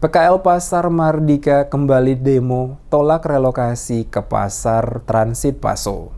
PKL Pasar Mardika kembali demo tolak relokasi ke Pasar Transit Paso.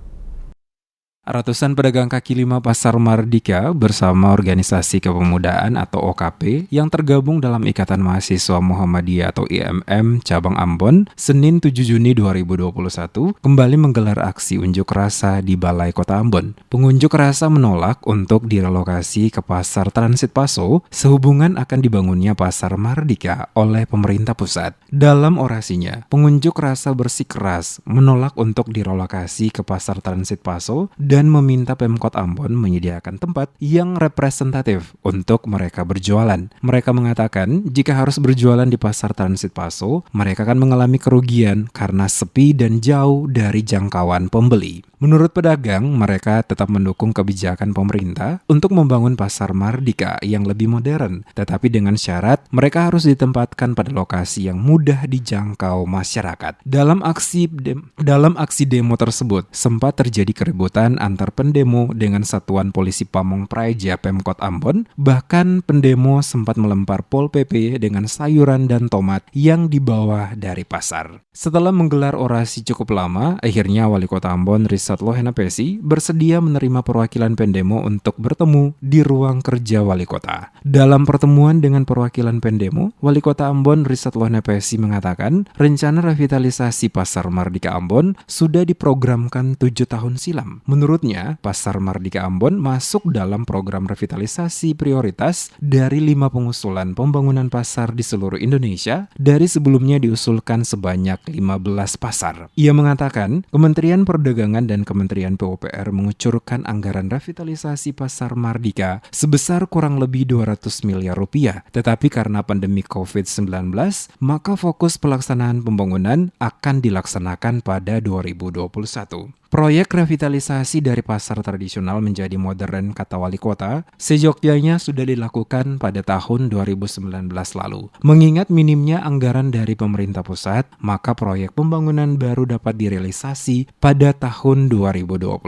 Ratusan pedagang kaki lima Pasar Mardika bersama Organisasi Kepemudaan atau OKP yang tergabung dalam Ikatan Mahasiswa Muhammadiyah atau IMM Cabang Ambon, Senin 7 Juni 2021 kembali menggelar aksi unjuk rasa di Balai Kota Ambon. Pengunjuk rasa menolak untuk direlokasi ke Pasar Transit Paso sehubungan akan dibangunnya Pasar Mardika oleh pemerintah pusat. Dalam orasinya, pengunjuk rasa bersikeras menolak untuk direlokasi ke Pasar Transit Paso dan meminta Pemkot Ambon menyediakan tempat yang representatif untuk mereka berjualan. Mereka mengatakan jika harus berjualan di Pasar Transit Paso, mereka akan mengalami kerugian karena sepi dan jauh dari jangkauan pembeli. Menurut pedagang, mereka tetap mendukung kebijakan pemerintah untuk membangun Pasar Mardika yang lebih modern, tetapi dengan syarat mereka harus ditempatkan pada lokasi yang mudah dijangkau masyarakat. Dalam aksi demo tersebut, sempat terjadi keributan antar pendemo dengan Satuan Polisi Pamong Praja Pemkot Ambon, bahkan pendemo sempat melempar Pol PP dengan sayuran dan tomat yang dibawa dari pasar. Setelah menggelar orasi cukup lama, akhirnya Wali Kota Ambon Rizat Lohenapesi bersedia menerima perwakilan pendemo untuk bertemu di ruang kerja Wali Kota. Dalam pertemuan dengan perwakilan pendemo, Wali Kota Ambon Rizat Lohenapesi mengatakan rencana revitalisasi Pasar Mardika Ambon sudah diprogramkan 7 tahun silam. Menurutnya, Pasar Mardika Ambon masuk dalam program revitalisasi prioritas dari 5 pengusulan pembangunan pasar di seluruh Indonesia dari sebelumnya diusulkan sebanyak 15 pasar. Ia mengatakan Kementerian Perdagangan dan Kementerian PUPR mengucurkan anggaran revitalisasi Pasar Mardika sebesar kurang lebih 200 miliar rupiah. Tetapi karena pandemi COVID-19, maka fokus pelaksanaan pembangunan akan dilaksanakan pada 2021. Proyek revitalisasi dari pasar tradisional menjadi modern, kata Wali Kota, seyogyanya sudah dilakukan pada tahun 2019 lalu. Mengingat minimnya anggaran dari pemerintah pusat, maka proyek pembangunan baru dapat direalisasi pada tahun 2021.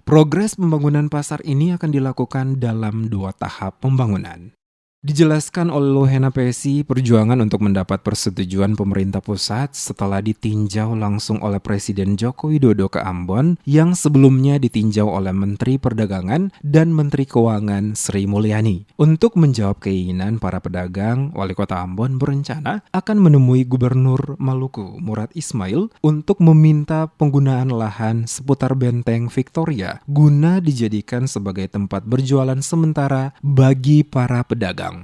Progres pembangunan pasar ini akan dilakukan dalam 2 tahap pembangunan. Dijelaskan oleh Lohenapesi, perjuangan untuk mendapat persetujuan pemerintah pusat setelah ditinjau langsung oleh Presiden Joko Widodo ke Ambon yang sebelumnya ditinjau oleh Menteri Perdagangan dan Menteri Keuangan Sri Mulyani. Untuk menjawab keinginan para pedagang, Wali Kota Ambon berencana akan menemui Gubernur Maluku Murad Ismail untuk meminta penggunaan lahan seputar Benteng Victoria guna dijadikan sebagai tempat berjualan sementara bagi para pedagang.